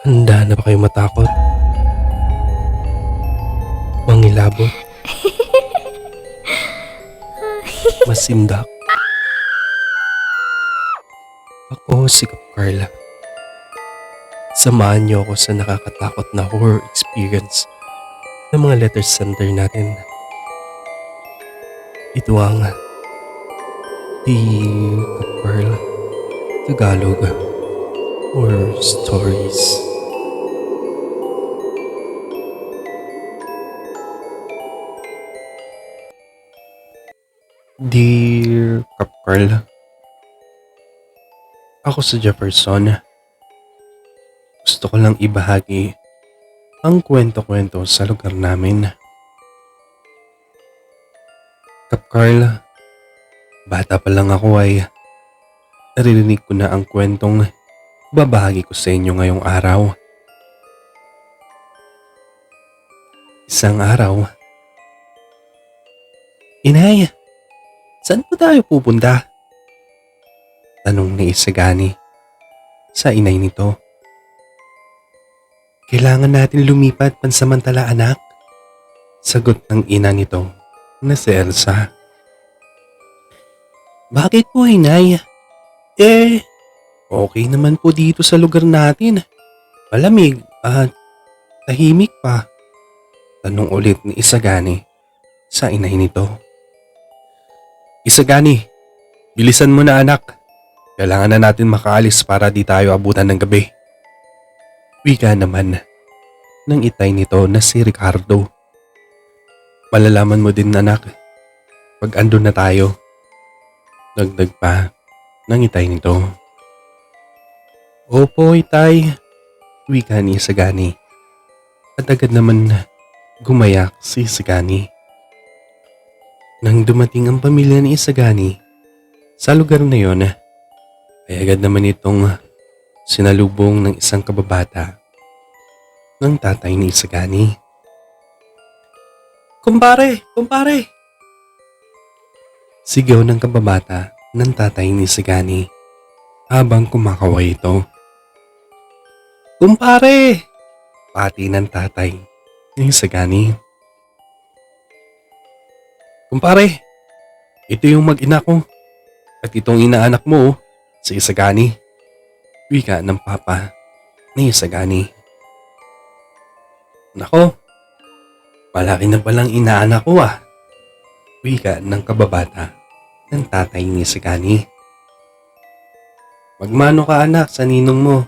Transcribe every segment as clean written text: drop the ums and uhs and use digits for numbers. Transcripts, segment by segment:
Handa na ba kayo matakot? Mangilabot? Masindak? Ako si Kap Carla. Samahan niyo ako sa nakakatakot na horror experience ng mga letter sender natin. Ito ang Dear Kap Carla Tagalog Horror Stories. Dear Kap Carla, ako si Jefferson. Gusto ko lang ibahagi ang kwento-kwento sa lugar namin. Kap Carla, bata pa lang ako ay naririnig ko na ang kwentong babahagi ko sa inyo ngayong araw. Isang araw, Inay, saan po tayo pupunta? Tanong ni Isagani sa inay nito. Kailangan natin lumipat pansamantala, anak. Sagot ng ina nito na si Elsa. Bakit po, inay? Okay naman po dito sa lugar natin. Malamig at tahimik pa. Tanong ulit ni Isagani sa inay nito. Isagani, bilisan mo na, anak. Kailangan na natin makaalis para di tayo abutan ng gabi. Wika naman ng itay nito na si Ricardo. Malalaman mo din, anak, pag andun na tayo. Dagdag pa ng itay nito. Opo, itay. Wika ni Isagani. At agad naman gumayak si Isagani. Nang dumating ang pamilya ni Isagani sa lugar na yon, ay agad naman itong sinalubong ng isang kababata ng tatay ni Isagani. Kumpare! Kumpare! Sigaw ng kababata ng tatay ni Isagani habang kumakaway ito. Kumpare! Pati ng tatay ni Isagani. Kumpare, ito yung mag-ina ko at itong inaanak mo, si Isagani. Wika ng papa ni Isagani. Nako, malaki na palang inaanak ko ah. Wika ng kababata ng tatay ni Isagani. Magmano ka, anak, sa ninong mo.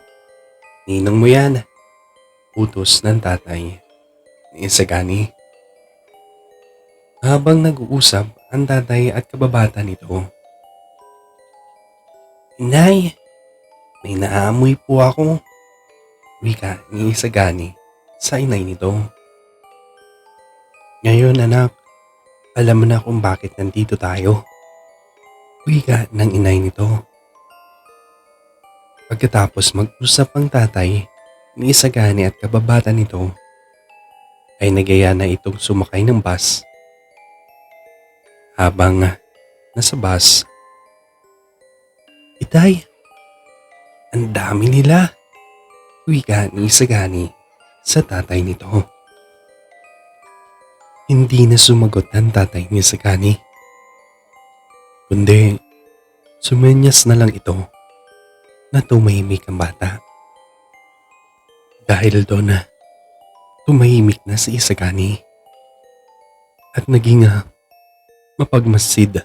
Ninong mo yan. Utos ng tatay ni Isagani. Habang nag-uusap ang tatay at kababata nito. Inay, may naamoy po ako. Wika ni Isagani sa inay nito. Ngayon, anak, alam mo na kung bakit nandito tayo. Wika ng inay nito. Pagkatapos mag-usap ang tatay ni Isagani at kababata nito, ay nagaya na itong sumakay ng bus. Habang nasa bus, Itay, ang dami nila. Wika ni Isagani sa tatay nito. Hindi na sumagot ang tatay ni Isagani. Kundi, sumenyas na lang ito na tumahimik ang bata. Dahil doon, tumahimik na si Isagani at naging mapagmasid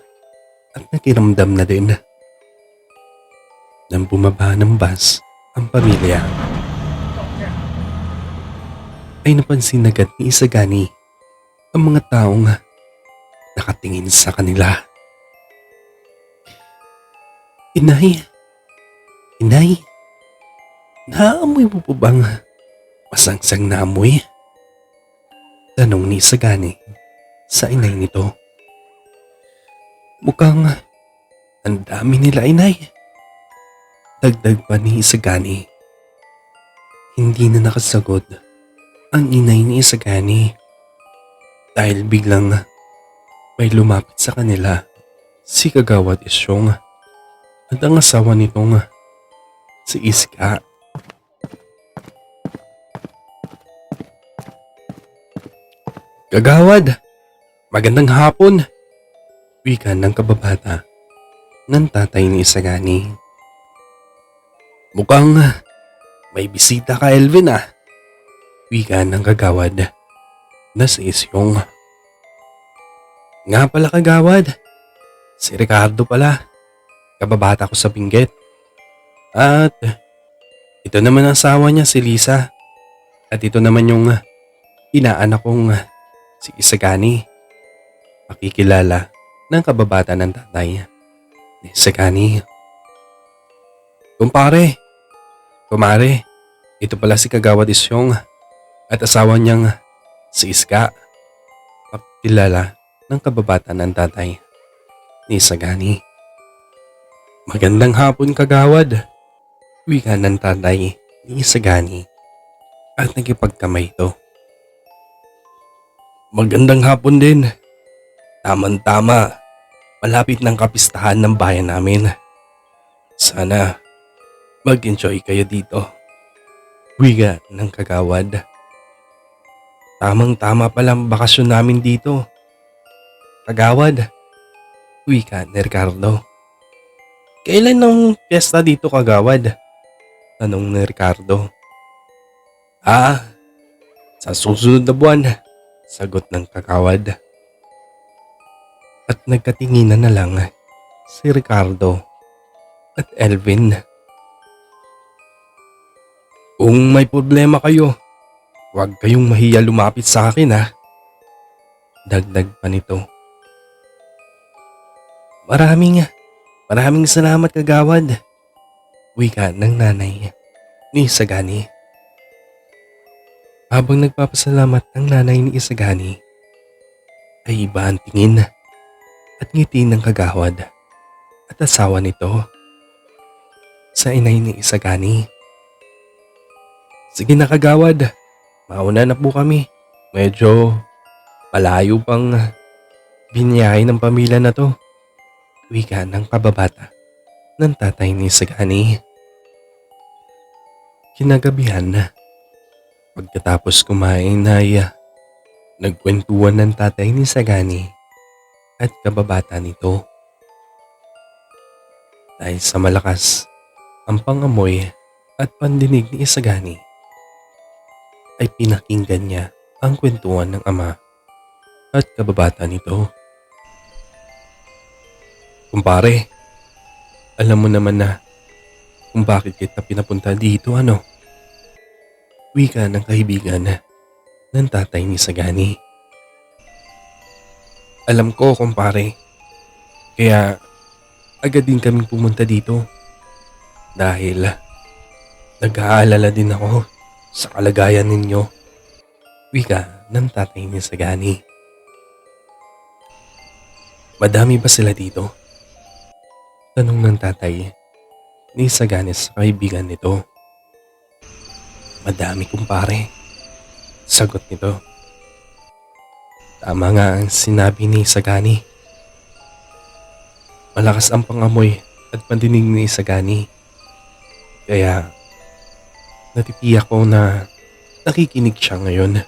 at nakiramdam na din. Nang bumaba ng bus ang pamilya, ay napansin agad ni Isagani ang mga taong nakatingin sa kanila. Inay, Inay, naamoy mo po bang masangsang na amoy? Tanong ni Isagani sa inay nito. Mukhang ang dami nila, inay. Dagdag pa ni Isagani. Hindi na nakasagot ang inay ni Isagani dahil biglang may lumapit sa kanila si Kagawad Isyong at ang asawa nitong si Iska. Kagawad, magandang hapon. Wika ng kababata ng tatay ni Isagani. Mukhang may bisita ka, Elvin ah. Wika ng kagawad na si Isyong. Nga pala kagawad, si Ricardo pala, kababata ko sa Benguet. At ito naman ang asawa niya si Lisa. At ito naman yung inaanak kong si Isagani. Makikilala ng kababata ng tatay ni Isagani. Kumare, ito pala si Kagawad Isyong at asawa niyang si Iska. Makikilala ng kababata ng tatay ni Isagani. Magandang hapon kagawad. Wika ng tatay ni Isagani at nagipagkamay ito. Magandang hapon din. Tamang-tama. Malapit ng kapistahan ng bayan namin. Sana mag-enjoy kayo dito. Wika ng kagawad. Tamang-tama palang bakasyon namin dito. Kagawad. Wika ni Ricardo. Kailan ang piyesta dito kagawad? Tanong ni Ricardo. Sa susunod na buwan. Sagot ng kagawad. At nagkatinginan na lang si Ricardo at Elvin. Kung may problema kayo, huwag kayong mahiya lumapit sa akin ha. Dagdag pa nito. Maraming salamat kagawad. Wika ng nanay ni Isagani. Habang nagpapasalamat ang nanay ni Isagani, ay iba ang tingin at ngiti ng kagawad at asawa nito sa inay ni Isagani. Sige na kagawad, mauna na po kami. Medyo malayo pang binyahe ng pamilya na to. Wika ng kababata ng tatay ni Isagani. Kinagabihan na. Pagkatapos kumain ay nagkwentuhan ng tatay ni Isagani at kababata nito. Dahil sa malakas ang pangamoy at pandinig ni Isagani, ay pinakinggan niya ang kwentuhan ng ama at kababata nito. Kumpare, alam mo naman na kung bakit kita pinapunta dito ano? Wika ng kaibigan ng tatay ni Isagani. Alam ko kumpare, kaya agad din kaming pumunta dito dahil nag-aalala din ako sa kalagayan ninyo. Wika ng tatay ni Isagani. Madami ba sila dito? Tanong ng tatay ni Isagani sa kaibigan nito. Madami kumpare. Sagot nito. Tama nga ang sinabi ni Isagani. Malakas ang pangamoy at pandinig ni Isagani. Kaya natitiyak ko na nakikinig siya ngayon.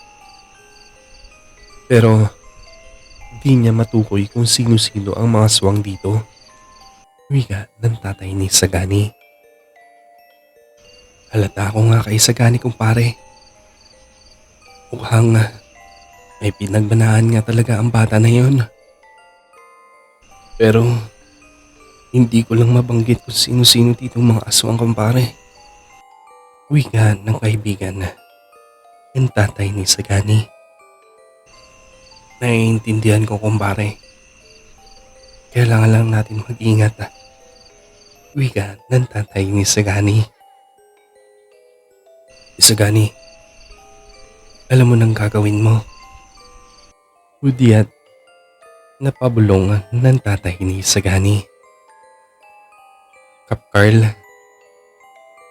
Pero di niya matukoy kung sino-sino ang mga aswang dito. Wika ng tatay ni Isagani. Halata ko nga kay Isagani kumpare. Mukhang may pinagbanaan nga talaga ang bata na yun. Pero hindi ko lang mabanggit kung sino-sino dito mga aswang kumpare. Wika ng kaibigan ng tatay ni Isagani. Naiintindihan ko kumpare. Kailangan lang natin mag-ingat. Wika ng tatay ni Isagani. Isagani, alam mo nang gagawin mo. Hudyat napabulong ng tatay ni Isagani. Kap Carl,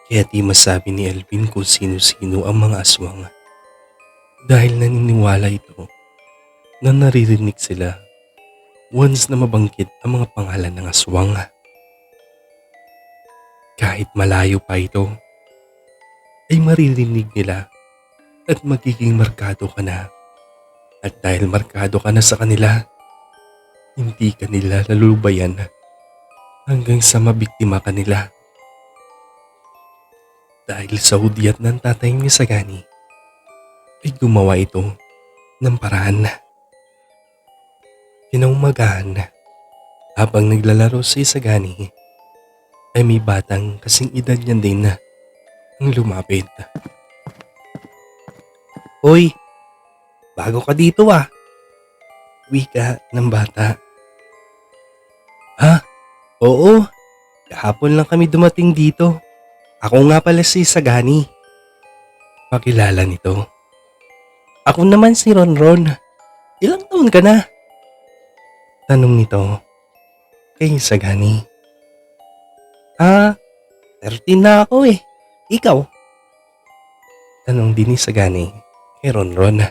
kaya di masabi ni Elvin kung sino-sino ang mga aswang dahil naniniwala ito na naririnig sila once na mabanggit ang mga pangalan ng aswang. Kahit malayo pa ito, ay maririnig nila at magiging markado ka na At dahil markado ka na sa kanila, hindi ka nila lalulubayan hanggang sa mabiktima ka nila. Dahil sa hudyat ng tatay ni Sagani, ay gumawa ito ng paraan. Kinaumagahan, habang naglalaro si Sagani, ay may batang kasing edad niya din ang lumapit. "Hoy, bago ka dito ah," wika ng bata. "Ha? Oo, kahapon lang kami dumating dito. Ako nga pala si Sagani." Pakilala nito. "Ako naman si Ronron. Ilang taon ka na?" Tanong nito kay Sagani. "Ah, 13 na ako eh. Ikaw?" Tanong din ni Sagani kay Ronron.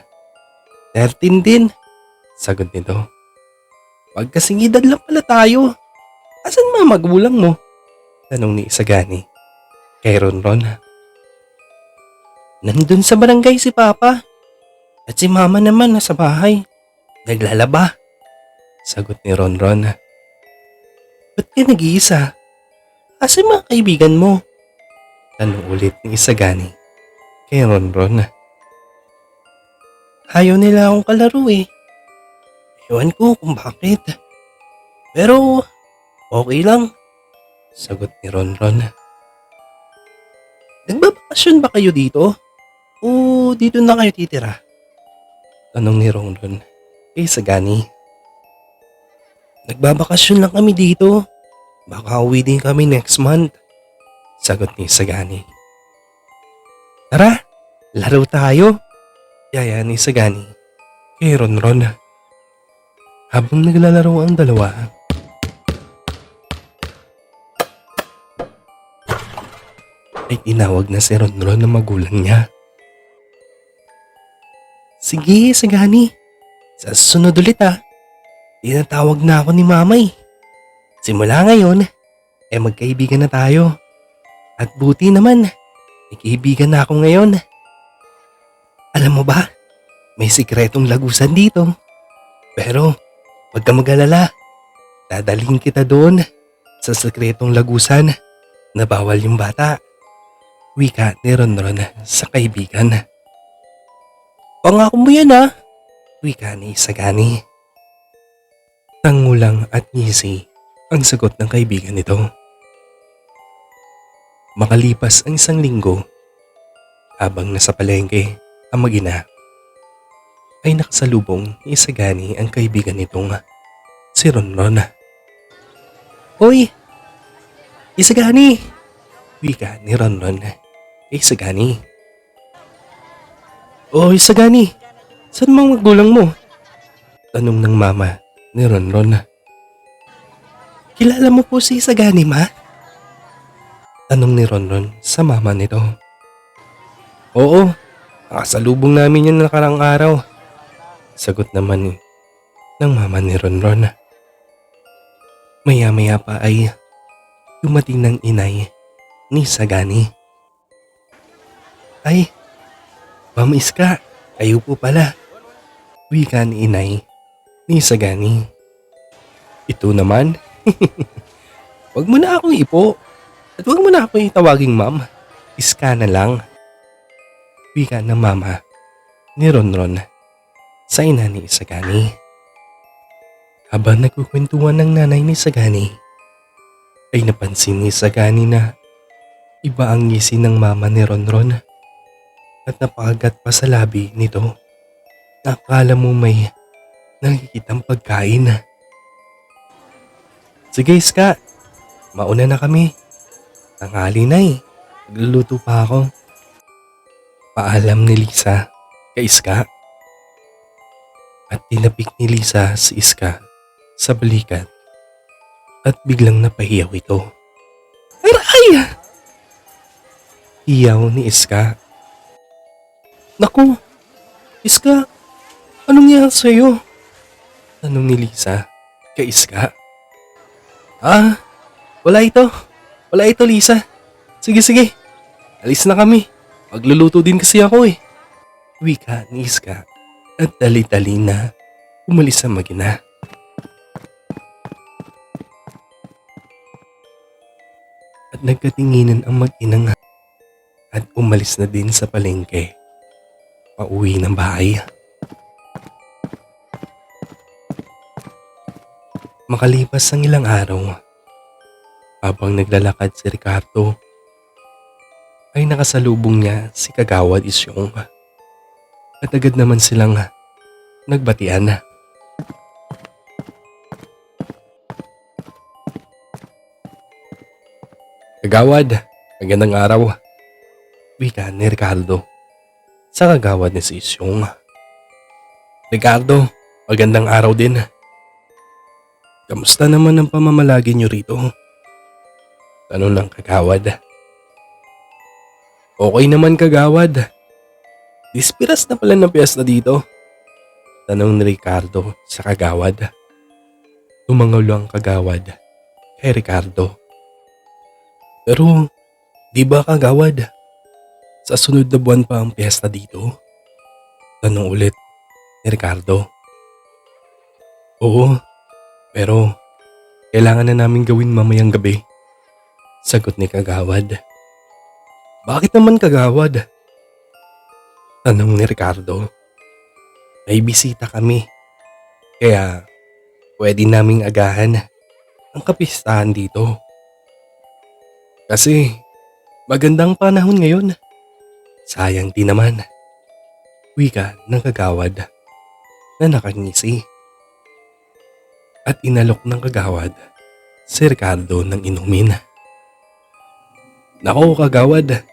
13 din," sagot nito. "Magkasing edad lang pala tayo. Asan mga magulang mo?" Tanong ni Sagani kay Ronron. "Nandun sa barangay si Papa. At si Mama naman nasa bahay. Naglalaba," sagot ni Ronron. "Ba't ka nag-iisa? Asan mga kaibigan mo?" Tanong ulit ni Sagani kay Ronron. "Ayaw nila akong kalaro eh. Ewan ko kung bakit. Pero okay lang," sagot ni Ronron. "Nagbabakasyon ba kayo dito? O dito na kayo titira?" Tanong ni Ronron kay Sagani. "Nagbabakasyon lang kami dito. Baka uwi din kami next month," sagot ni Sagani. "Tara, laro tayo," yaya ni Sagani kay Ronron. Habang naglalaro ang dalawa, ay tinawag na si Ronron ng magulang niya. "Sige, Sagani. Sa susunod ulit ah. Tinatawag na ako ni Mamay. Simula ngayon, magkaibigan na tayo. At buti naman, may kaibigan na ako ngayon. Alam mo ba, may sikretong lagusan dito. Pero, huwag ka mag-alala. Dadalhin kita doon sa sikretong lagusan na bawal yung bata." Wika ni Ronron sa kaibigan. "Pangako mo yan ah," wika ni Sagani. Tangulang at ngisi ang sagot ng kaibigan nito. Makalipas ang 1 linggo, habang nasa palengke ang mag-ina, ay nakasalubong ni Sagani ang kaibigan nitong si Ronron. "Hoy, Sagani!" wika ni Ronron kay Sagani. "Oy, Sagani, saan mga magulang mo?" tanong ng mama ni Ronron. "Kilala mo po si Sagani, ma?" tanong ni Ronron sa mama nito. "Oo, nakasalubong namin yan nakarang araw," sagot naman ng mama ni Ronron. Maya-maya pa ay dumating ng inay ni Sagani. "Ay, Ma'am Iska, kayo po pala," wika ni inay ni Sagani. "Ito naman, wag mo na akong ipo at wag mo na akong itawaging ma'am. Iska na lang," wika ng mama ni Ronron sa ina ni Sagani. Habang nagkukwentuhan ng nanay ni Sagani, ay napansin ni Sagani na iba ang ngisi ng mama ni Ronron at napakagat pa sa labi nito na akala mo may nakikitang pagkain. "Sige Iska, mauna na kami. Tanghali na eh, nagluluto pa ako," paalam ni Lisa kay Iska. At tinapik ni Lisa si Iska sa balikat at biglang napahiyaw ito. "Aray!" Hiyaw ni Iska. "Naku, Iska, anong nangyari sa'yo?" tanong ni Lisa kay Iska. Wala ito. Wala ito, Lisa. Sige, alis na kami. Magluluto din kasi ako eh," wika ni Iska at dali-dali na umalis ang mag-ina. At nagkatinginan ang mag-inang at umalis na din sa palengke. Pauwi ng bahay. Makalipas ang ilang araw, habang naglalakad si Ricardo, ay nakasalubong niya si Kagawad Isyong. At agad naman silang nagbatian. Kagawad, magandang araw. Wika ni Ricardo sa kagawad ni si Isyong. Ricardo, magandang araw din. Kamusta naman ang pamamalagi niyo rito? Tanong ng kagawad. Okay naman kagawad. Dispiras na pala ng piyesta dito. Tanong ni Ricardo sa kagawad. Tumangulo ang kagawad kay Ricardo. Pero, di ba kagawad? Sa sunod na buwan pa ang piyesta dito? Tanong ulit ni Ricardo. Oo, pero kailangan na namin gawin mamayang gabi. Sagot ni kagawad. Bakit naman kagawad? Tanong ni Ricardo. May bisita kami, kaya pwede naming agahan ang kapistahan dito. Kasi magandang panahon ngayon. Sayang din naman. Wika ng kagawad na nakangisi. At inalok ng kagawad si Ricardo ng inumin. Nako kagawad,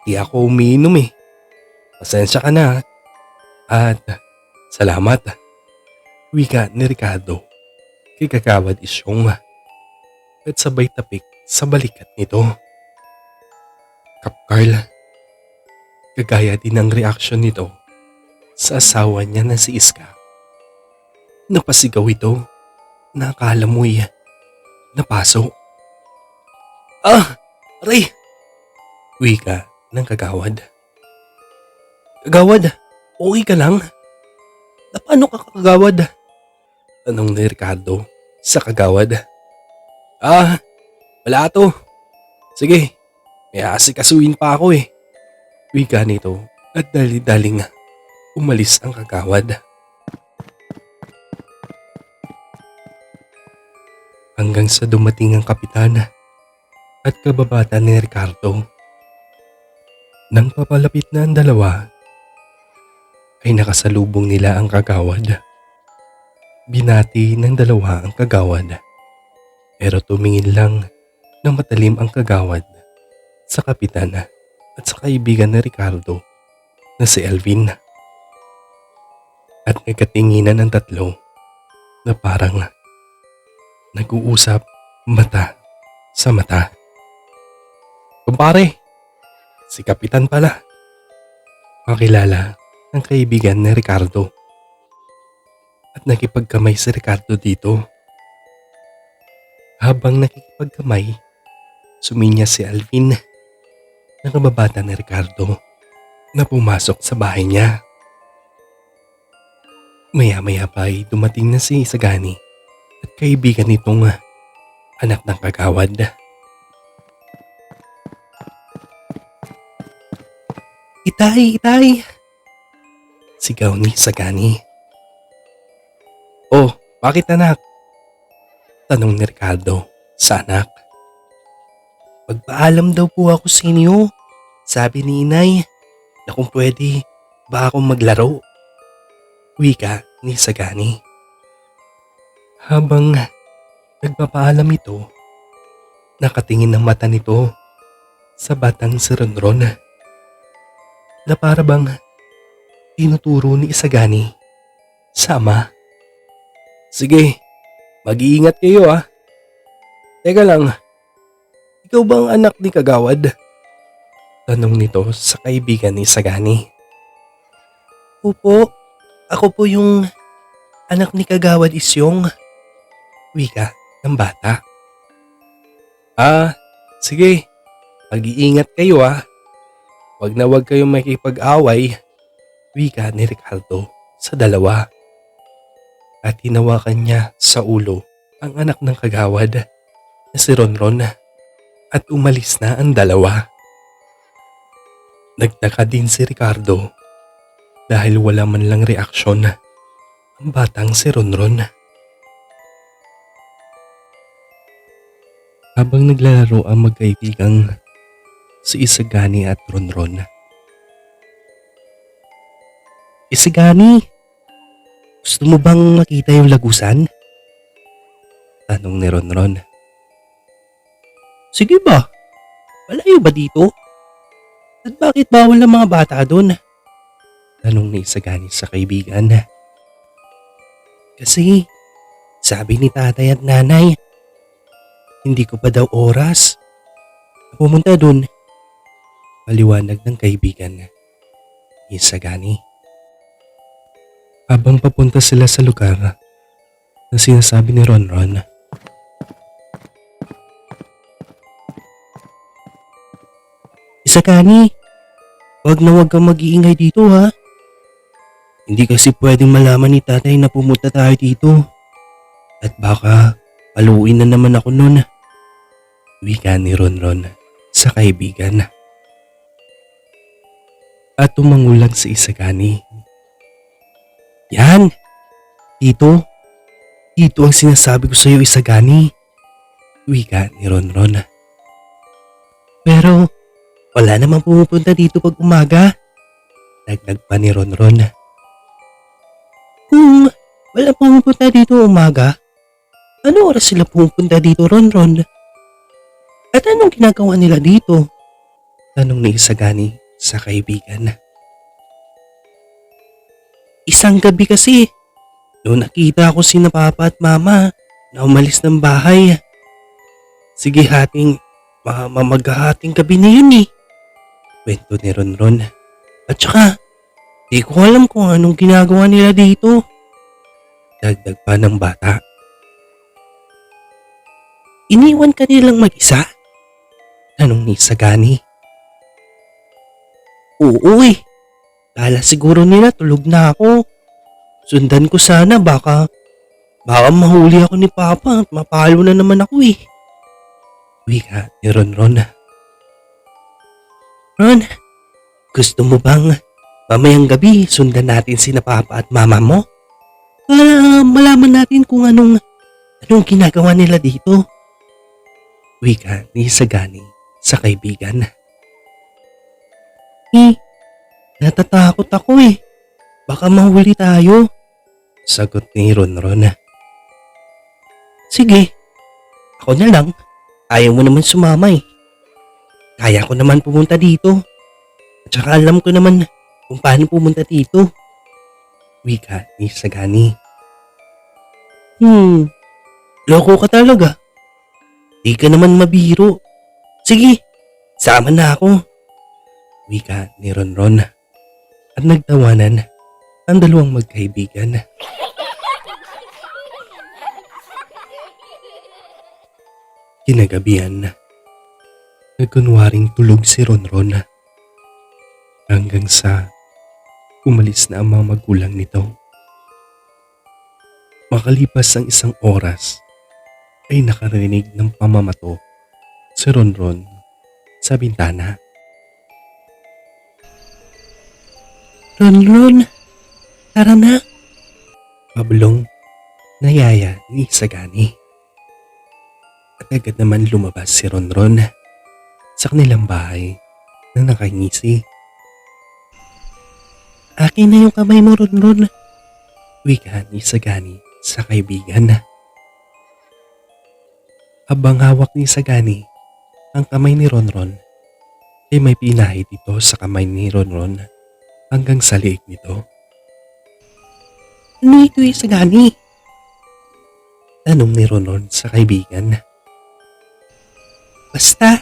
di ako umiinom eh. Pasensya ka na at salamat. Wika ni Ricardo kay kagawad Isyong at sabay tapik sa balikat nito. Kap Carl, kagaya din ang reaksyon nito sa asawa niya na si Iska. Napasigaw ito na akala mo'y napaso. Ah! Aray! Wika ng kagawad. Kagawad, okay ka lang? Paano ka kagawad? Tanong ni Ricardo sa kagawad. Ah, wala to. Sige, may asikasuin pa ako eh. Wika nito at dali-daling umalis ang kagawad. Hanggang sa dumating ang kapitan at kababata ni Ricardo. Nang papalapit na ang dalawa, ay nakasalubong nila ang kagawad. Binati ng dalawa ang kagawad, pero tumingin lang ng matalim ang kagawad sa kapitan at sa kaibigan ni Ricardo na si Elvin. At nagkatinginan ang tatlo na parang nag-uusap mata sa mata. Kumpare, si kapitan pala. Makilala ng kaibigan ni Ricardo. At nakipagkamay si Ricardo dito. Habang nakikipagkamay, suminya si Alvin na kababata ni Ricardo na pumasok sa bahay niya. Maya-maya pa ay dumating na si Sagani at kaibigan nitong anak ng kagawad. Itay, itay! Sigaw ni Sagani. Oh, bakit anak? Tanong ni Ricardo sa anak. Pagpaalam daw po ako sa inyo. Sabi ni inay na kung pwede ba akong maglaro. Wika ni Sagani. Habang nagpapaalam ito, nakatingin ang mata nito sa batang si Ronron na para bang tinuturo ni Sagani sa ama. Sige, mag-iingat kayo ah. Teka lang, ikaw ba ang anak ni Kagawad? Tanong nito sa kaibigan ni Sagani. Opo, ako po yung anak ni Kagawad Isyong. Wika ng bata. Ah, sige, mag-iingat kayo ah. Wag na wag kayong makipag-away. Wika ni Ricardo sa dalawa at hinawakan niya sa ulo ang anak ng kagawad na si Ronron at umalis na ang dalawa. Nagtaka din si Ricardo dahil wala man lang reaksyon ang batang si Ronron. Habang naglalaro ang magkaibigang si Isagani at Ronron. Isagani, gusto mo bang makita yung lagusan? Tanong ni Ronron. Sige ba? Malayo ba dito? At bakit bawal ng mga bata doon? Tanong ni Isagani sa kaibigan. Kasi sabi ni tatay at nanay, hindi ko pa daw oras na pumunta doon. Paliwanag ng kaibigan ni Isagani. Habang papunta sila sa lugar na sinasabi ni Ronron. Isagani, wag na wag kang mag-iingay dito ha. Hindi kasi pwedeng malaman ni tatay na pumunta tayo dito. At baka paluin na naman ako nun. Wika ni Ronron sa kaibigan. At tumangulang si Isagani. Yan! Dito ang sinasabi ko sa iyo, Isagani. Wika ni Ronron. Pero wala namang pumupunta dito pag umaga. Dagdag pa ni Ronron. Kung wala pumupunta dito umaga, ano oras sila pumupunta dito, Ronron? At anong ginagawa nila dito? Tanong ni Isagani sa kaibigan. Isang gabi kasi, noong nakita ko sina papa at mama na umalis ng bahay. Sige maghahating gabi na yun eh. Kwento ni Ronron. At saka, di ko alam kung anong ginagawa nila dito. Dagdag pa ng bata. Iniwan ka nilang mag-isa? Tanong ni Isagani. Oo eh. Kala siguro nila tulog na ako. Sundan ko sana baka mahuli ako ni Papa at mapalo na naman ako eh. Wika ni Ronron. Ron, gusto mo bang mamayang gabi sundan natin sina Papa at Mama mo? Para malaman natin kung anong ginagawa nila dito. Wika ni Isagani sa kaibigan. Natatakot ako eh. Baka mahuli tayo. Sagot ni Ronron. Sige, ako na lang. Ayaw mo naman sumama eh. Kaya ko naman pumunta dito. At saka alam ko naman kung paano pumunta dito. Wika ni Isagani. Loko ka talaga. Di ka naman mabiro. Sige, sama na ako. Wika ni Ronron. At nagtawanan ang dalawang magkaibigan. Kinagabihan, nagkunwaring tulog si Ronron hanggang sa umalis na ang mga magulang nito. Makalipas ang isang oras ay nakarinig ng pamamato si Ronron sa bintana. Ronron, tara na. Pablong nayaya ni Isagani. At agad naman lumabas si Ronron sa kanilang bahay na nakangisi. Akin na yung kamay mo, Ronron. Wika ni Isagani sa kaibigan. Habang hawak ni Isagani ang kamay ni Ronron, ay may pinahid ito sa kamay ni Ronron hanggang sa liig nito. Ano ito, Isagani? Tanong ni Ronron sa kaibigan. Basta,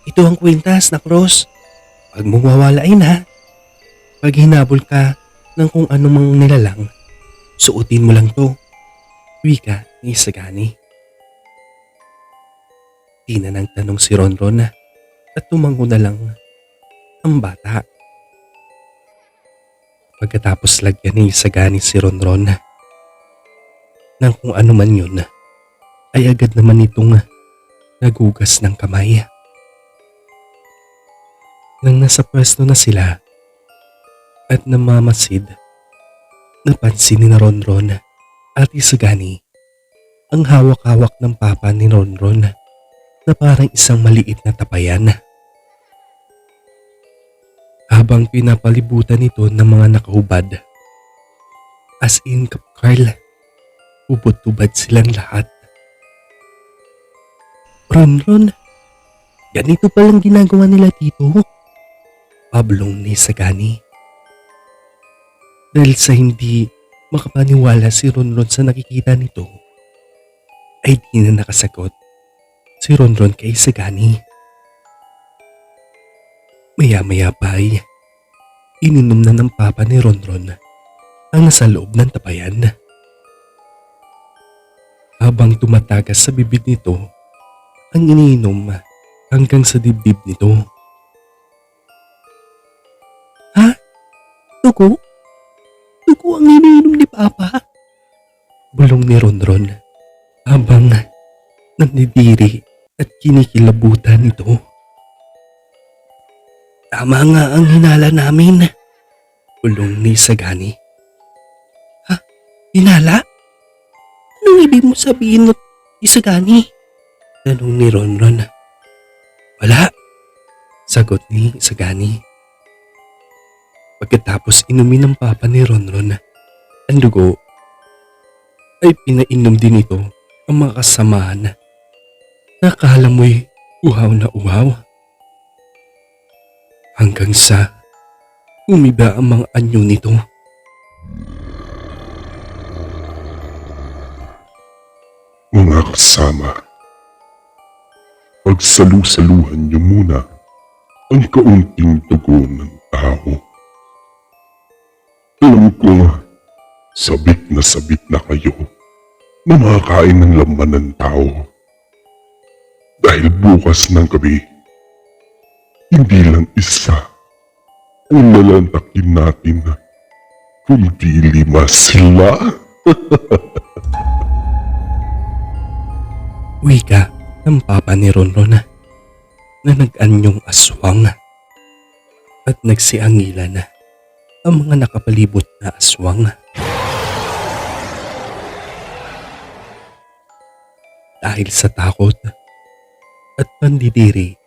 ito ang kwintas na cross. Pag mong wawalain ha. Pag hinabol ka ng kung anumang nilalang, suotin mo lang to. Wika ni Isagani. Di na nang tanong si Ronron at tumango na lang ang bata. Pagkatapos lagyan ni Isagani si Ronron nang kung ano man yun, ay agad naman itong nagugas ng kamay. Nang nasa pwesto na sila at namamasid, napansin ni Ronron at Isagani ang hawak-hawak ng papa ni Ronron na parang isang maliit na tapayan. Habang pinapalibutan ito ng mga nakahubad, as in Kap Carl, ubod-ubad silang lahat. Ronron, ganito palang ginagawa nila dito? Pablong ni Isagani. Dahil sa hindi makapaniwala si Ronron sa nakikita nito, ay di na nakasagot si Ronron kay Isagani. Maya-maya pa ay ininom na ng papa ni Ronron ang nasa loob ng tapayan. Habang tumatagas sa bibig nito ang iniinom hanggang sa dibdib nito. Ha? Dugo? Dugo ang iniinom ni Papa? Bulong ni Ronron habang nandidiri at kinikilabutan ito. Tama nga ang hinala namin. Bulong ni Isagani. Ha? Hinala? Anong ibig mo sabihin, Isagani? Tanong ni Ronron. Wala. Sagot ni Isagani. Pagkatapos inumin ng papa ni Ronron ang dugo, ay pinainom din ito ang mga kasamahan na akala mo'y uhaw na uhaw. Hanggang sa umiba ang mga anyo nito. Mga kasama, pagsalu-saluhan niyo muna ang kaunting dugo ng tao. Alam ko, sabik na kayo na makakain ng laman ng tao. Dahil bukas ng gabi, hindi lang isa ang lalantakin natin, kundi 5 sila. Wika ng papa ni Ronron na nag-anyong aswang at nagsiangilan ang mga nakapalibot na aswang. Dahil sa takot at pandidiri,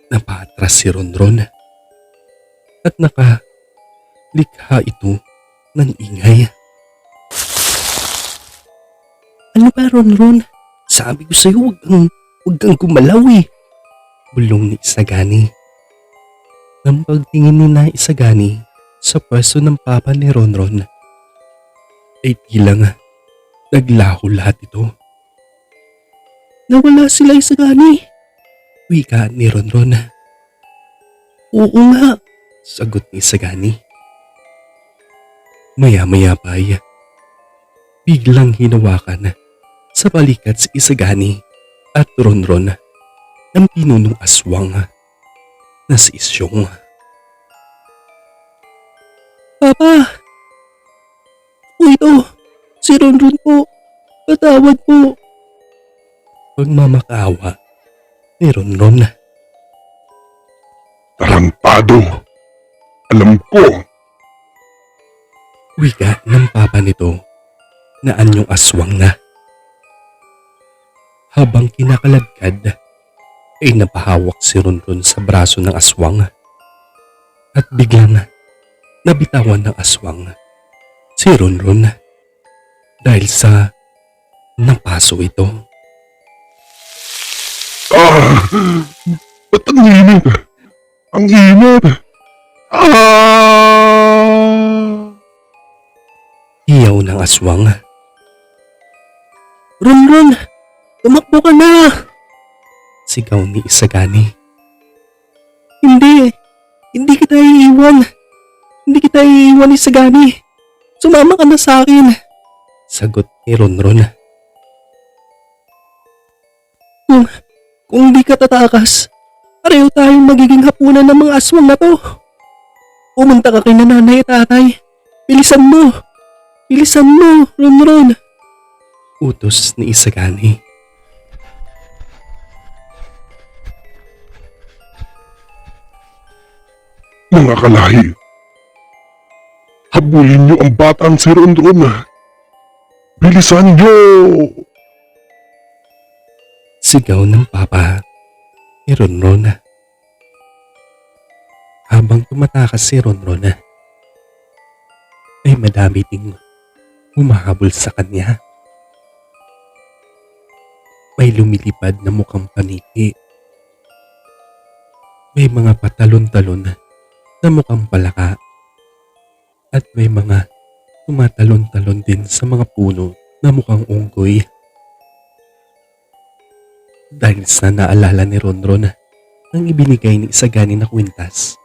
napatras si Ronron at nakalikha ito ng ingay. Ano ba, Ronron? Sabi ko sa'yo, huwag kang gumalaw eh. Bulong ni Isagani. Nang pagtingin ni na Isagani sa pwesto ng papa ni Ronron, ay tilang naglaho lahat ito. Nawala sila, Isagani. Wika ni Ronron. Oo nga, sagot ni Isagani. Maya-maya pa ay biglang hinawakan sa balikat si Isagani at Ronron ng pinunong aswang na si Isyong. Papa! O ito, si Ronron po. Patawad po. Pagmamakaawa ni Ronron. Tarantado! Alam ko! Wika ng papa nito na anyong aswang na. Habang kinakaladkad ay napahawak si Ronron sa braso ng aswang at biglang nabitawan ng aswang si Ronron dahil sa napaso ito. Ba't ang init? Ang init! Hiyaw ng aswang. Ronron! Tumakbo ka na! Sigaw ni Isagani. Hindi kita iiwan. Hindi kita iiwan, Isagani. Sumama ka na sa akin. Sagot ni Ronron. Kung hindi ka tatakas, pareho tayong magiging hapunan ng mga aswang na to. Pumunta ka kay nanay at tatay Bilisan mo! Bilisan mo, Ronron! Utos ni Isagani. Mga kalahi, habulin niyo ang batang si Ronron. Bilisan niyo! Sigaw ng papa ni Ronron. Habang tumatakas si Ronron, ay madami ding humahabol sa kanya. May lumilipad na mukhang paniki. May mga patalon-talon na mukhang palaka. At may mga tumatalon-talon din sa mga puno na mukhang unggoy. Dahil sa naalala ni Ronron ang ibinigay ni Isagani na kwintas,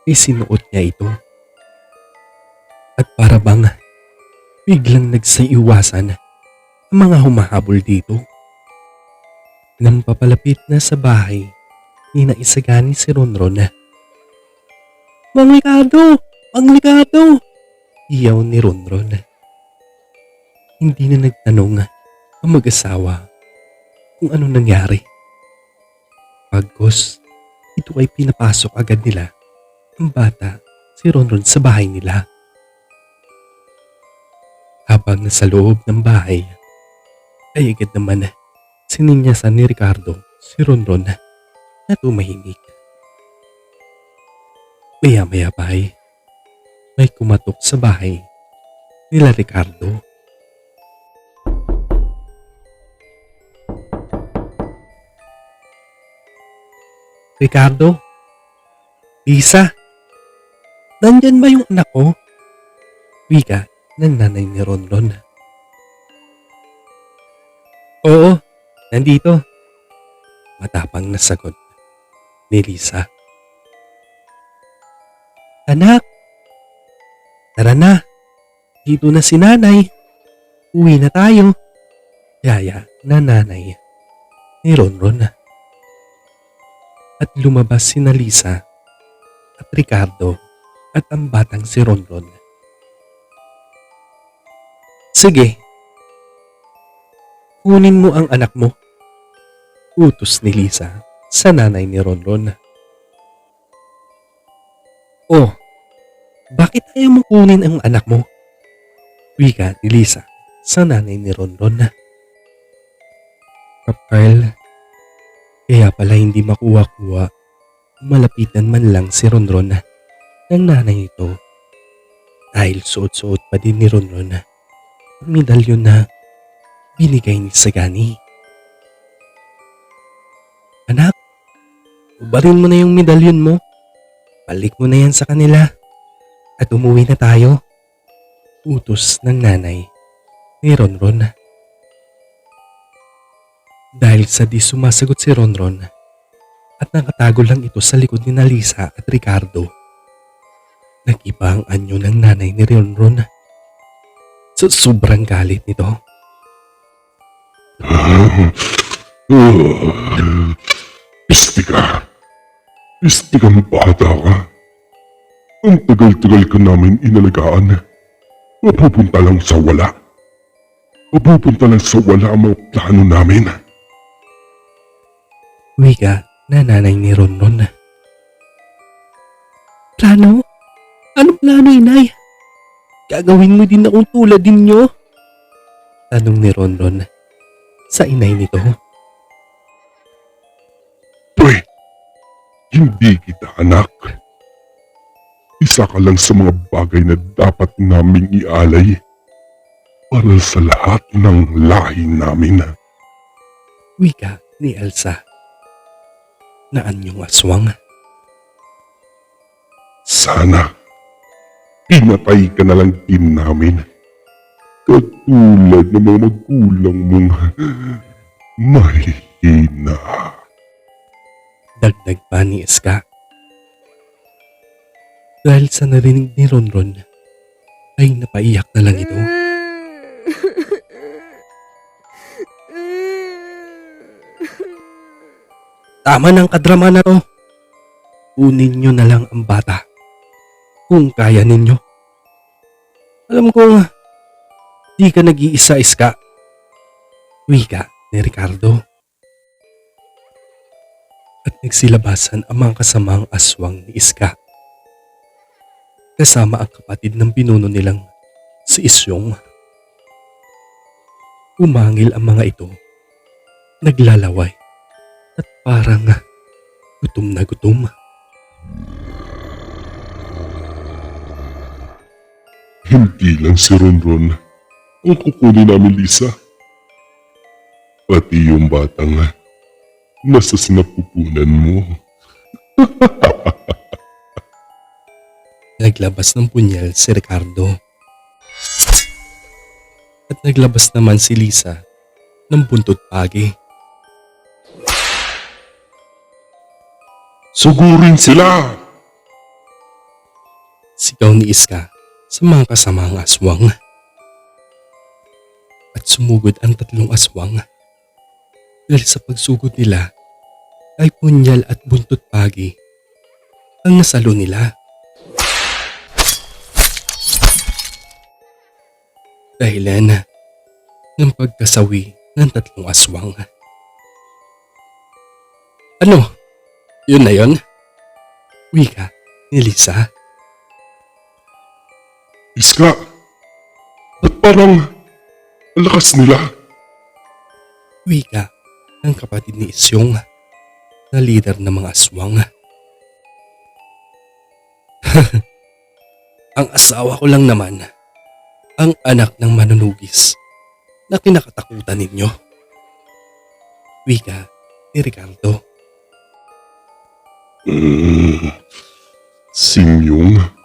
isinuot niya ito. At para bang biglang nagsaiwasan ang mga humahabol dito. Nang papalapit na sa bahay ni na Isagani si Ronron. Mang Ricardo! Mang Ricardo! Iyaw ni Ronron. Hindi na nagtanong ang mag-asawa kung ano nangyari. Pagkos, ito ay pinapasok agad nila ang bata si Ronron sa bahay nila. Habang nasa loob ng bahay, ay agad naman sininyasan ni Ricardo si Ronron na tumahimik. Maya-maya pa ay may kumatok sa bahay nila Ricardo. Ricardo? Lisa? Nandyan ba yung anak ko? Wika ng nanay ni Ronron. Oo, nandito. Matapang na sagot ni Lisa. Anak, tara na. Dito na si nanay. Uwi na tayo. Yaya na nanay ni Ronron. At lumabas sina Lisa at Ricardo at ang batang si Ronron. Sige, kunin mo ang anak mo. Utos ni Lisa sa nanay ni Ronron. Oh, bakit ayaw mo kunin ang anak mo? Wika ni Lisa sa nanay ni Ronron. Kapal, kaya pala hindi makuha-kuha, malapitan man lang si Ronron ng nanay nito. Dahil suot-suot pa din ni Ronron ang medalyon na binigay ni Sagani. Anak, ubarin mo na yung medalyon mo. Balik mo na yan sa kanila at umuwi na tayo. Utos ng nanay ni Ronron. Dahil sa di sumasagot si Ronron at nakatago lang ito sa likod ni Lisa at Ricardo, nag-iba ang anyo ng nanay ni Ronron. Sobrang galit nito. Pisti ka. Pisti kang bata ka. Ang tagal-tagal ka namin inalagaan. Mapupunta lang sa wala. Mapupunta lang sa wala ang mga plano namin. Wika na nanay ni Ronron. Plano? Anong plano, inay? Gagawin mo din akong tulad ninyo? Tanong ni Ronron sa inay nito. Uy, hindi kita anak. Isa ka lang sa mga bagay na dapat naming ialay para sa lahat ng lahi namin. Wika ni Elsa na anyong aswang. Sana, pinatay ka na lang din namin. Katulad ng mga magulang mong mahihina. Dagdag pa ni Iska. Dahil sa narinig ni Ronron, ay napaiyak na lang ito. Tama ng kadrama na to. Kunin nyo na lang ang bata. Kung kaya ninyo. Alam kong di ka nag-iisa, Iska. Wika ni Ricardo. At nagsilabasan ang mga kasamang aswang ni Iska. Kasama ang kapatid ng pinuno nilang si Isyong. Umangil ang mga ito. Naglalaway at parang gutom na gutom. Hindi lang si Ronron ang kukunin namin, Lisa. Pati yung batang nasa sinapupunan mo. Naglabas ng punyal si Ricardo. At naglabas naman si Lisa ng buntot pagi. Sugurin sila! Sigaw ni Iska sa mga kasamang aswang. At sumugod ang tatlong aswang. Dahil sa pagsugod nila ay punyal at buntot pagi ang nasalo nila. Dahilan ng pagkasawi ng tatlong aswang. Ano? Yun na yun? Wika ni Lisa. Iska, ba't parang ang lakas nila? Wika ng kapatid ni Isyong na leader ng mga aswang. Ang asawa ko lang naman, ang anak ng manunugis na kinakatakutan ninyo. Wika ni Ricardo. Simyong,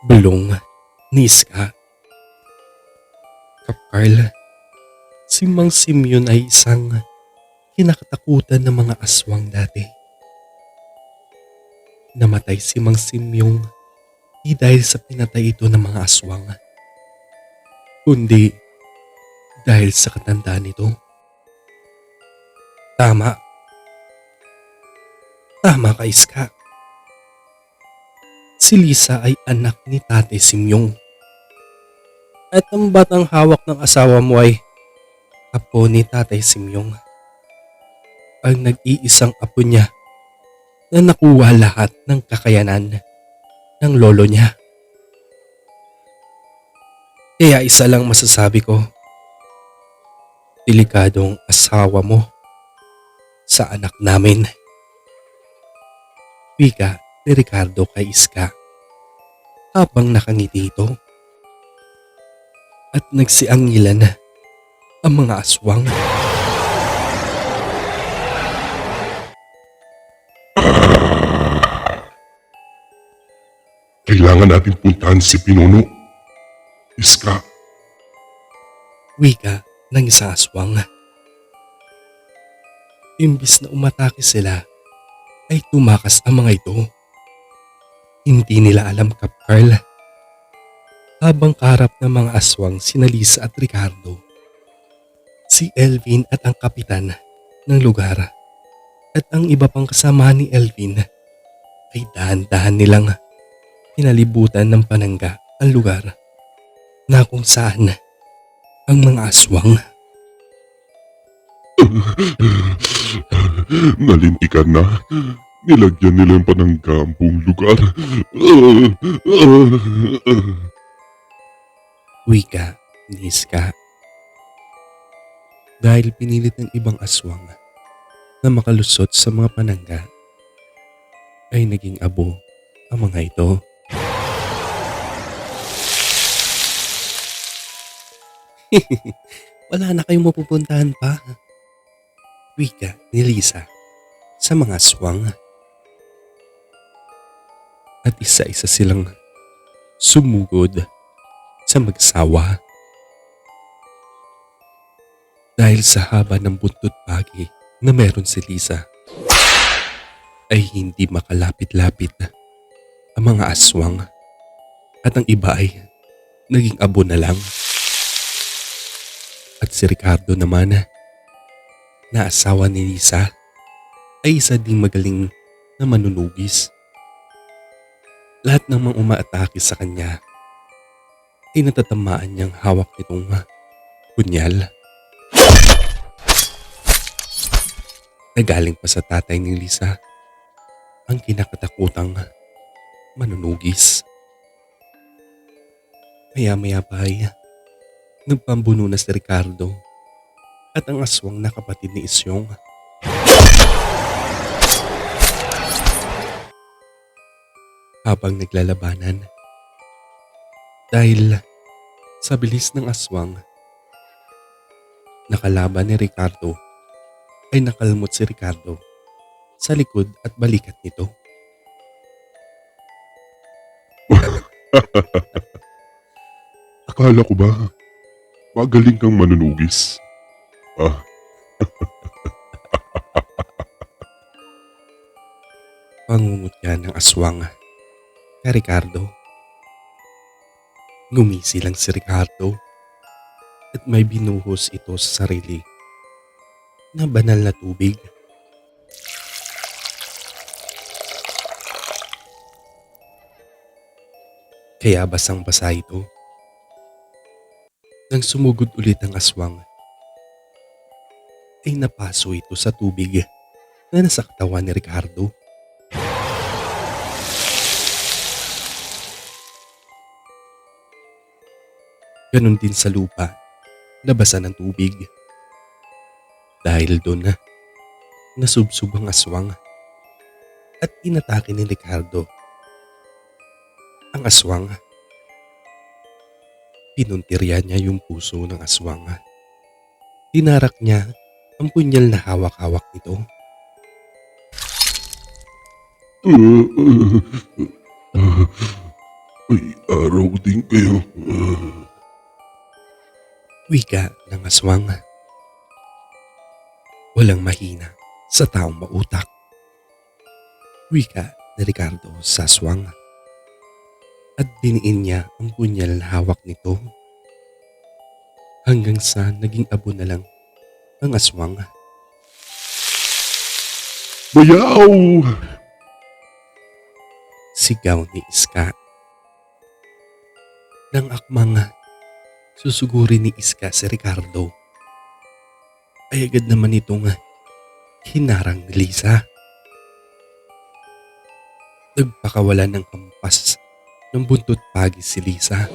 Bulong ni Iska. Kap Carl, si Mang Simeon ay isang kinakatakutan ng mga aswang dati. Namatay si Mang Simeon di dahil sa pinatay ito ng mga aswang, kundi dahil sa katandaan nito. Tama. Tama ka, Iska. Si Lisa ay anak ni Tate Simyong. At ang batang hawak ng asawa mo ay apo ni Tatay Simyong. Ang nag-iisang apo niya na nakuha lahat ng kakayanan ng lolo niya. Kaya isa lang masasabi ko, delikadong asawa mo sa anak namin. Wika ni Ricardo kay Iska habang nakangiti ito. At nagsiangilan ang mga aswang. kailangan natin puntahan si Pinuno. Iska, Wika ng isang aswang. Imbis na umatake sila, ay tumakas ang mga ito. Hindi nila alam, Kap Carl. Habang kaharap ng mga aswang sina Lisa at Ricardo, si Elvin at ang kapitan ng lugar at ang iba pang kasama ni Elvin ay dahan-dahan nilang pinalibutan ng panangga ang lugar na kung saan ang mga aswang. nalintikan na. Nilagyan nila yung panangga ang buong lugar. Wika ni Iska. Dahil pinilit ng ibang aswang na makalusot sa mga panangga, ay naging abo ang mga ito. Wala na kayong mapupuntahan pa. Wika ni Lisa sa mga aswang. At isa-isa silang sumugod sa magsawa. Dahil sa haba ng buntot pagi na meron si Lisa, ay hindi makalapit-lapit ang mga aswang at ang iba ay naging abo na lang. At si Ricardo naman na asawa ni Lisa ay isa ding magaling na manunugis. Lahat ng mga umaatake sa kanya ay natatamaan niyang hawak nitong punyal na galing pa sa tatay ni Lisa, ang kinakatakutang manunugis. Maya-maya pa ay nagpambuno na si Ricardo at ang aswang na kapatid ni Isyong. Habang naglalabanan, dahil sa bilis ng aswang, nakalaban ni Ricardo ay nakalmot si Ricardo sa likod at balikat nito. Akala ko ba magaling kang manunugis? Ah, Pangungutya ng aswang kay Ricardo. Ngumisi lang si Ricardo at may binuhos ito sa sarili na banal na tubig. Kaya basang-basa ito. Nang sumugod ulit ang aswang, ay napaso ito sa tubig na nasa katawan ni Ricardo. Ganon din sa lupa, nabasa ng tubig. Dahil doon nasubsob ang aswang at inatake ni Ricardo. Ang aswang, pinuntirya niya yung puso ng aswang. Tinarak niya ang punyal na hawak-hawak nito. May araw din kayo. Wika ng aswang. Walang mahina sa taong mautak. Wika ni Ricardo sa aswang. At diniin niya ang punyal na hawak nito. Hanggang sa naging abo na lang ang aswang. Bayaw! Sigaw ni Iska. Nang akmang susugurin ni Iska si Ricardo, ay agad naman itong hinarang ni Lisa. Nagpakawala ng kampas ng buntot pagi si Lisa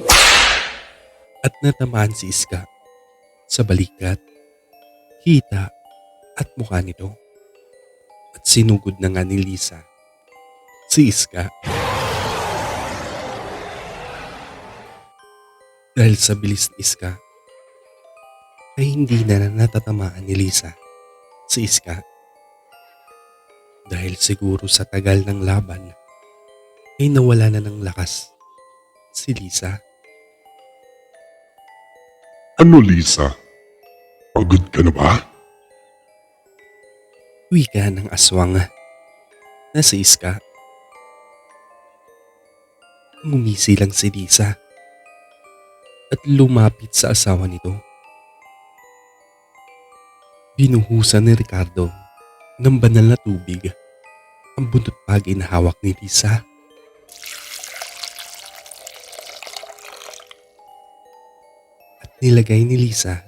at natamaan si Iska sa balikat, hita at mukha nito. At sinugod na nga ni Lisa si Iska. Dahil sa bilis ni Iska, ay hindi na natatamaan ni Lisa si Iska. Dahil siguro sa tagal ng laban, ay nawala na ng lakas si Lisa. Ano, Lisa? Pagod ka na ba? Wika ng aswang na si Iska. Ngumisi lang si Lisa at lumapit sa asawa nito. Binuhusan ni Ricardo ng banal na tubig ang buntot pagi na hawak ni Lisa. At nilagay ni Lisa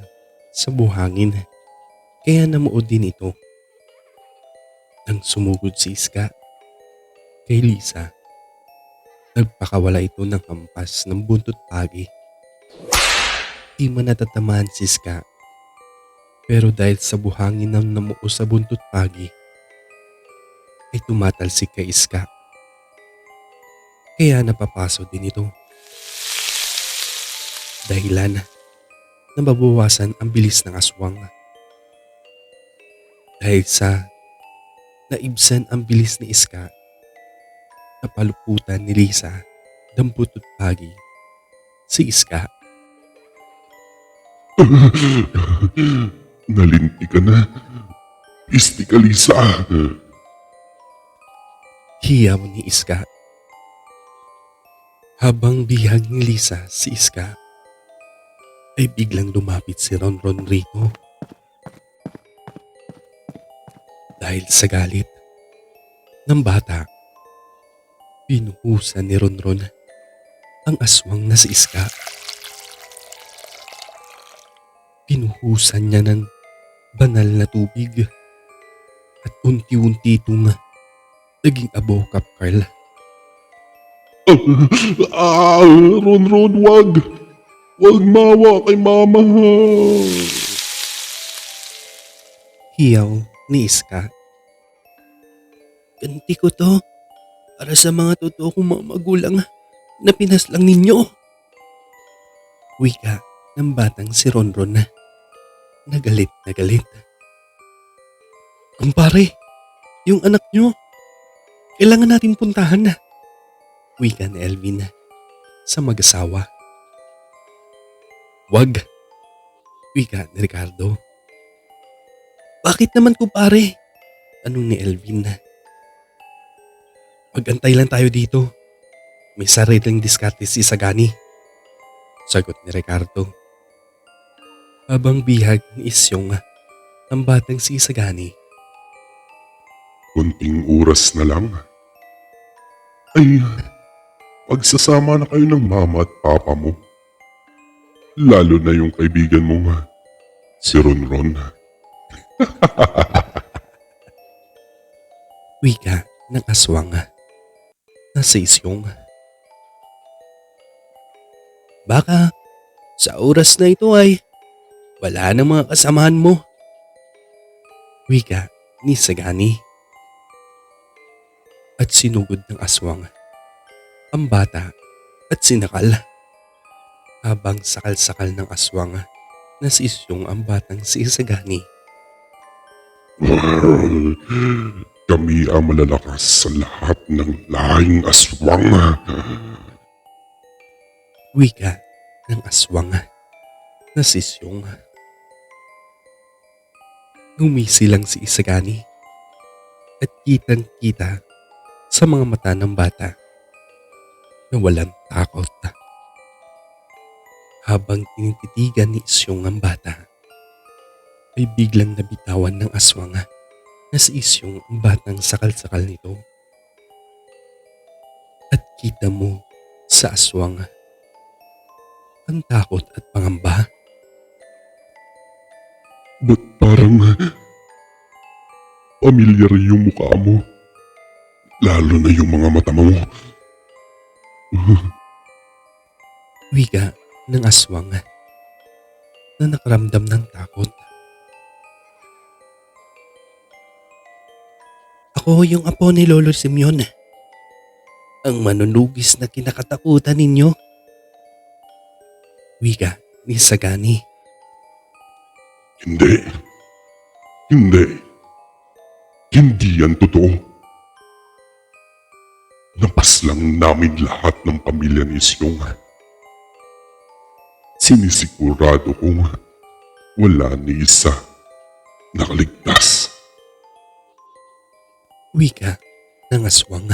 sa buhangin, kaya namuod din ito. Nang sumugod si Iska kay Lisa, nagpakawala ito ng hampas ng buntot pagi. Di man natatamaan si Iska, pero dahil sa buhangin na namuo sa buntot pagi, ay tumatalsik kay Iska. Kaya napapaso din ito. Dahilan na mabawasan ang bilis ng aswang. Dahil sa naibsan ang bilis ni Iska, napaluputan ni Lisa ng buntot pagi si Iska. Nalinti ka na. Pisti ka, Lisa. Hiyaw ni Iska. Habang bihag ni Lisa si Iska, ay biglang lumapit si Ronron rito. Dahil sa galit ng bata, Binuhusan ni Ronron ang aswang na si Iska. Binuhusan niya ng banal na tubig at unti-unti itong naging abo, Kap Carl. Ron, wag! Wag mawa kay mama! Hiyaw ni Iska. Ganti ko to para sa mga totoo kong mga magulang na pinaslang ninyo. Wika ng batang si Ronron na galit na galit. Kumpare, yung anak nyo, kailangan natin puntahan na. Wika ni Elvin sa mag-asawa. Wag, wika ni Ricardo. Bakit naman kumpare? Tanong ni Elvin. Mag-antay lang tayo dito. May sariling diskarte si Sagani. Sagot ni Ricardo. Habang bihag ni Isyong ang batang si Sagani. Kunting oras na lang. Ay, pagsasama na kayo ng mama at papa mo. Lalo na yung kaibigan mong si Ronron. Wika ng aswang na si Isyong. Baka sa oras na ito ay wala na mga kasamahan mo. Wika ni Sagani. At sinugod ng aswang ang bata at sinakal. Habang sakal-sakal ng aswang na si Isyong ang batang si Sagani. Kami ang malalakas sa lahat ng lahing aswang. Wika ng aswang na si Isyong. Ngumisi lang si Isagani at kitang-kita sa mga mata ng bata na walang takot. Habang tinititigan ni Isyong ang bata, ay biglang nabitawan ng aswang na si Isyong ang batang sakal-sakal nito. At kita mo sa aswang ang takot at pangamba. Ba't parang pamilyar yung mukha mo? Lalo na yung mga mata mo. Wika ng aswang na nakaramdam ng takot. Ako yung apo ni Lolo Simeon. Ang manunugis na kinakatakutan ninyo. Wika ni Sagani. Hindi. Hindi. Hindi yan totoo. Napaslang namin lahat ng pamilya ni Isyong. Sinisigurado kong wala ni isa nakaligtas. Wika ng aswang.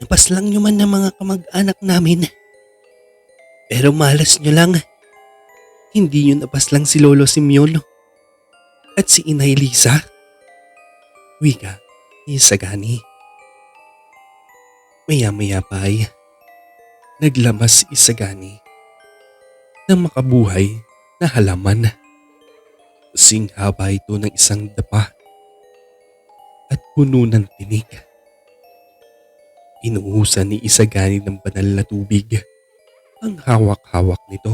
Napaslang nyo man ng mga kamag-anak namin. Pero malas nyo lang. Hindi nyo napaslang si Lolo Simeon at si Inay Lisa. Wika ni Sagani. Maya-maya pa ay naglamas si Isagani ng makabuhay na halaman. Kasing haba ito ng isang dapa at puno ng tinik. Inuusan ni Isagani ng banal na tubig ang hawak-hawak nito.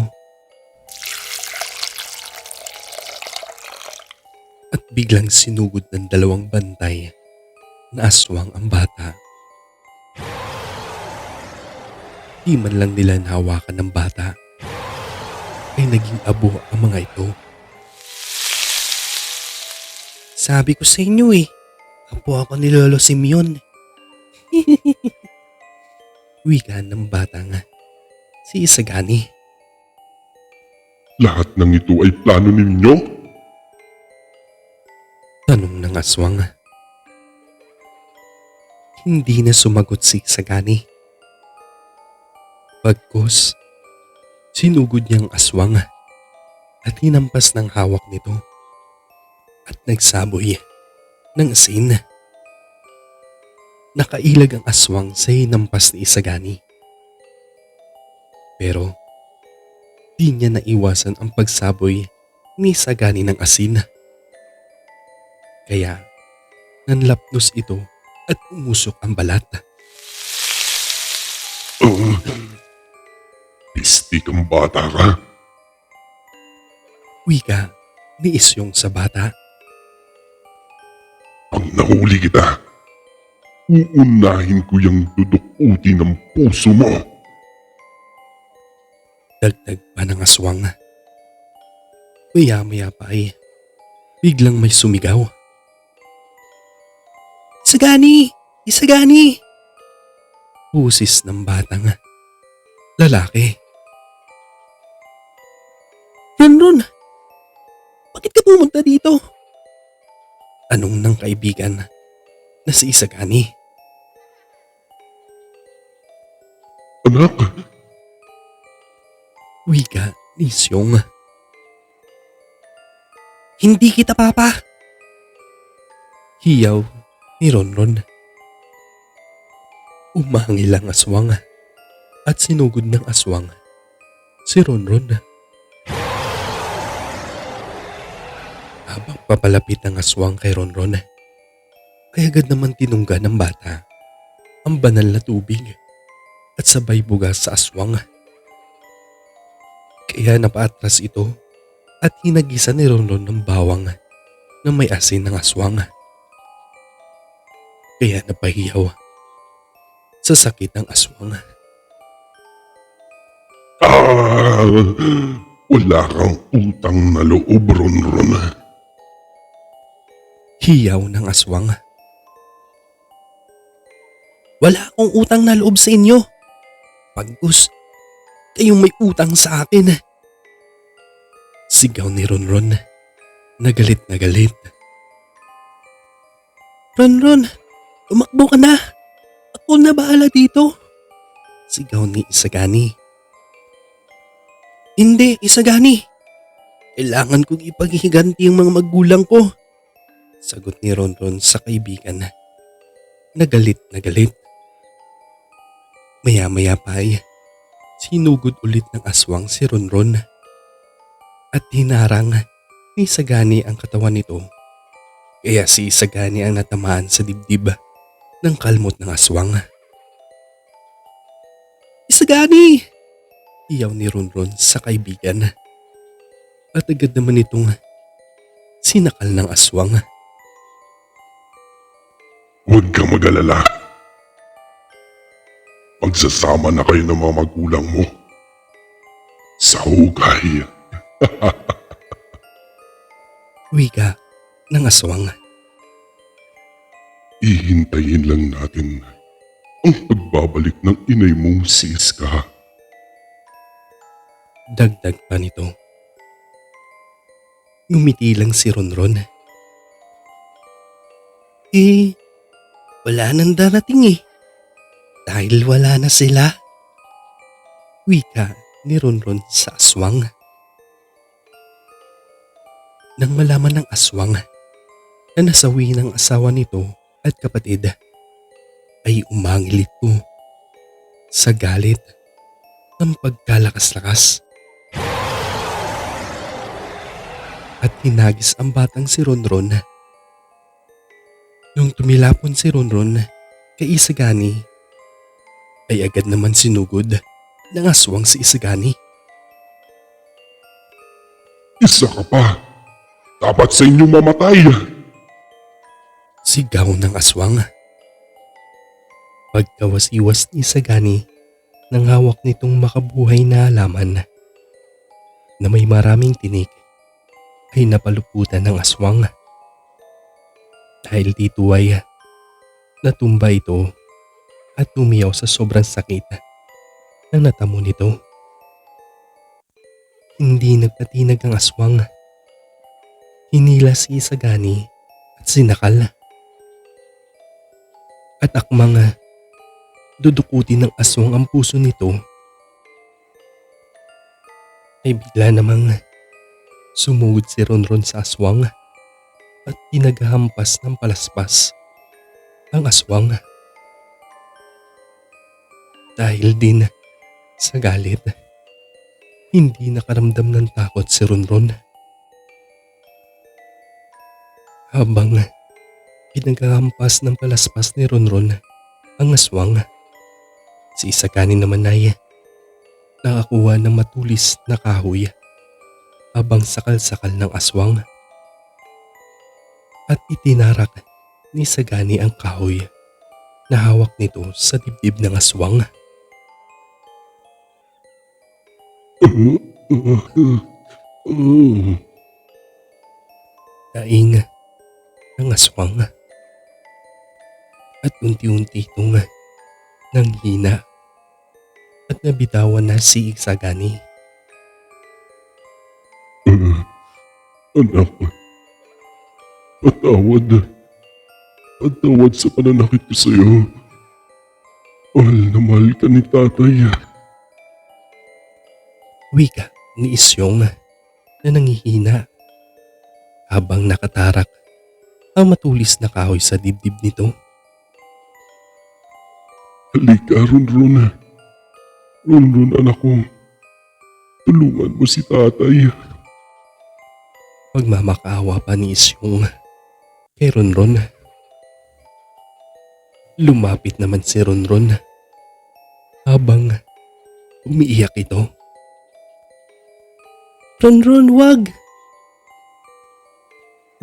At biglang sinugod ng dalawang bantay na aswang ang bata. Di man lang nila nahawakan ng bata ay naging abo ang mga ito. Sabi ko sa inyo apo ako ni Lolo Simeon. Wika ng bata nga si Isagani. Lahat ng ito ay plano ninyo? Tanong ng aswang. Hindi na sumagot si Isagani. Pagkos, sinugod niyang aswang at hinampas ng hawak nito at nagsaboy ng asin. Nakailag ang aswang sa hinampas ni Isagani. Pero di niya naiwasan ang pagsaboy ni Isagani ng asin. Kaya nanlapnos ito at umusok ang balat. Oh, pisti kang bata ka. Wika ni Isyong sa bata. Pag nahuli kita, uunahin ko yung dudukuti ng puso mo. Dagdag pa ng aswang. Maya-maya pa ay biglang may sumigaw. Isagani! Isagani! Husis ng batang lalaki. Ronron! Bakit ka pumunta dito? Anong ng kaibigan na si Isagani? Anak, Wika ni Isyong. Hindi kita papa! Hiyaw ni Ronron. Umangil ang aswang at sinugod ng aswang si Ronron. Habang papalapit ng aswang kay Ronron, ay agad naman tinungga ng bata ang banal na tubig at sabay bugas sa aswang. Kaya napaatras ito at hinagisa ni Ronron ng bawang na may asin ng aswang. Kaya napahiyaw sa sakit ng aswang. wala kang utang na loob, Ronron. Hiyaw ng aswang. Wala akong utang na loob sa inyo. Pagkus, kayong may utang sa akin. Sigaw ni Ronron na galit na galit. Ronron, tumakbo ka na. Ako na bahala dito. Sigaw ni Isagani. Hindi, Isagani. Kailangan kong ipaghihiganti ang mga magulang ko. Sagot ni Ronron sa kaibigan na galit na galit. Maya-maya pa ay sinugod ulit ng aswang si Ronron at hinarang ni Isagani ang katawan nito. Kaya si Isagani ang natamaan sa dibdib ng kalmot ng aswang. Isagani! Iyaw ni Ronron sa kaibigan at agad naman itong sinakal ng aswang. Huwag kang mag-alala. Magsasama na kayo ng mga magulang mo sa hugay. Wika ng aswang. Ihintayin lang natin ang pagbabalik ng inay mong si Iska. Dagdag pa nito. Ngumiti lang si Ronron. Wala nang darating dahil wala na sila. Wika ni Ronron sa aswang. Nang malaman ng aswang na nasawi ng asawa nito at kapatid, ay umangil ito sa galit ng pagkalakas-lakas. At hinagis ang batang si Ronron. Nung tumilapon si Ronron kay Isagani, ay agad naman sinugod ng aswang si Isagani. Isa ka pa. Dapat sa inyong mamatay. Sigaw ng aswang. Pagkawas-iwas ni Isagani nang hawak nitong makabuhay na halaman na may maraming tinik, ay napaluputan ng aswang. Dahil dito ay natumba ito at tumiyaw sa sobrang sakit na natamo nito. Hindi nagpatinag ang aswang. Hinila si Isagani at sinakal. At akmang dudukutin ng aswang ang puso nito, ay bigla namang sumugod si Ronron sa aswang at pinaghampas ng palaspas ang aswang. Dahil din sa galit, hindi nakaramdam ng takot si Ronron. Habang pinaghahampas ng palaspas ni Ronron ang aswang, si Isagani naman ay nakakuha ng matulis na kahoy habang sakal-sakal ng aswang at itinarak ni Isagani ang kahoy na hawak nito sa dibdib ng aswang. Daing ng aswang at unti-unti itong nanghina at nabitawan na si Isagani. Anak, patawad. Patawad sa pananakit ko sa'yo. Mahal na mahal ka ni tatay. Wika ni Isyong na nanghihina habang nakatarak ang matulis na kahoy sa dibdib nito. Halika, Ronron. Ronron, anak ko. Tulungan mo si tatay. Pagmamakaawa pa ni Isyong kay Ronron. Lumapit naman si Ronron habang umiiyak ito. Ronron, wag!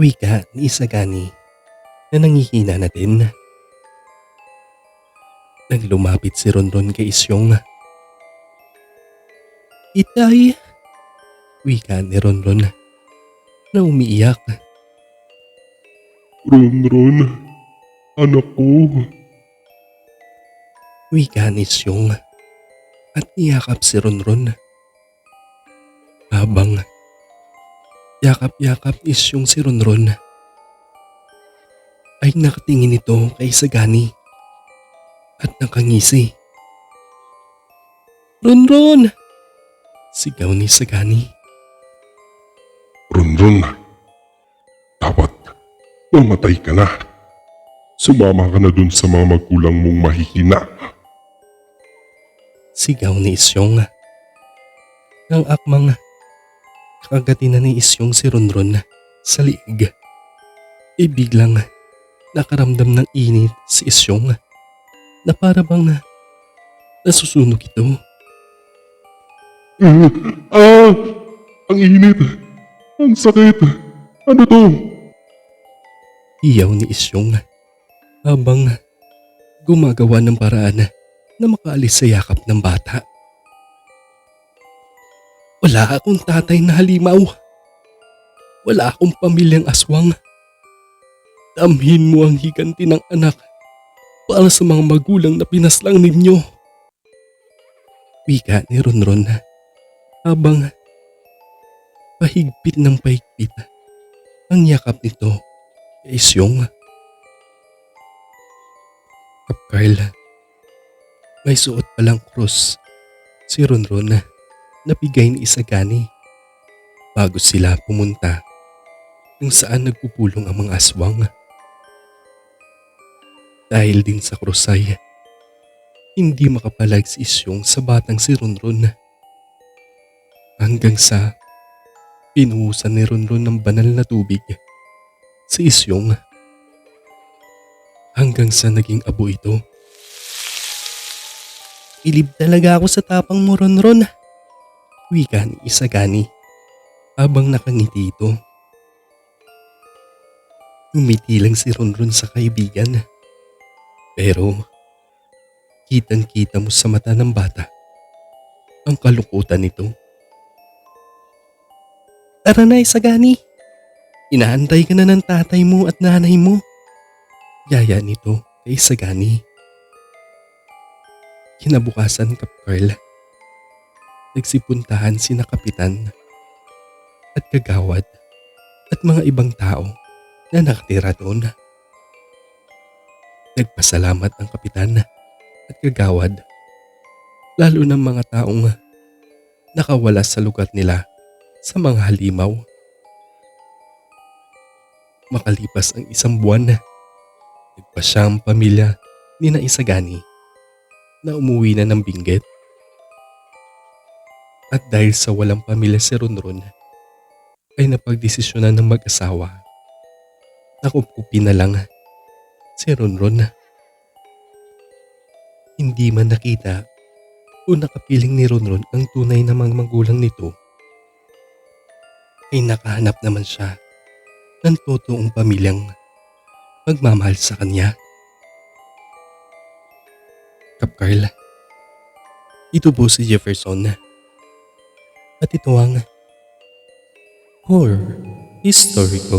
Wika ni Isagani na nanghihina na din. Nang lumapit si Ronron kay Isyong. Itay! Wika ni Ronron na umiiyak. Ronron, anak ko. Wika ni Isyong at niyakap si Ronron. Habang yakap-yakap ni Isyong si Ronron, ay nakatingin ito kay Isagani at nakangisi. Ronron! Sigaw ni Isagani. Ronron, dapat mamatay ka na. Sumama ka na dun sa mga magulang mong mahihina. Sigaw ni Isyong. Nang akmang kagatin na ni Isyong si Ronron sa liig, biglang nakaramdam ng init si Isyong na para bang nasusunog ito. Ang init. Ang sakit. Ano to? Iyaw ni Isyong habang gumagawa ng paraan na makaalis sa yakap ng bata. Wala akong tatay na halimaw. Wala akong pamilyang aswang. Damhin mo ang higanti ng anak para sa mga magulang na pinaslang ninyo. Wika ni Ronron habang pahigpit ng pahigpit ang yakap nito kay Isyong. Kap Carl, may suot palang krus si Ronron na bigay ni Isagani bago sila pumunta kung saan nagpupulong ang mga aswang. Dahil din sa krus ay hindi makapalag si Isyong sa batang si Ronron. Hanggang sa pinuhusan ni Ronron ng banal na tubig si Isyong. Hanggang sa naging abo ito. Ilib talaga ako sa tapang mo, Ronron. Wika ni Isagani habang nakangiti ito. Umiti lang si Ronron sa kaibigan. Pero kitang-kita mo sa mata ng bata ang kalungkutan nito. Tara na, Isagani. Inaantay ka na ng tatay mo at nanay mo. Yaya nito kay Isagani. Kinabukasan, Kap Carl, nagsipuntahan sina kapitan at kagawad at mga ibang tao na nakatira doon. Nagpasalamat ang kapitan at kagawad, lalo ng mga taong nakawala sa lugar nila sa mga halimaw. Makalipas ang isang buwan, nagpasya ang pamilya ni na Isagani na umuwi na ng Benguet. At dahil sa walang pamilya si Ronron, ay napagdesisyonan ng mag-asawa na kupkupin na lang si Ronron. Hindi man nakita o nakapiling ni Ronron ang tunay na mga magulang nito, ay nakahanap naman siya ng totoong pamilyang magmamahal sa kanya. Kap Carl, ito po si Jefferson at ito ang Horror History ko.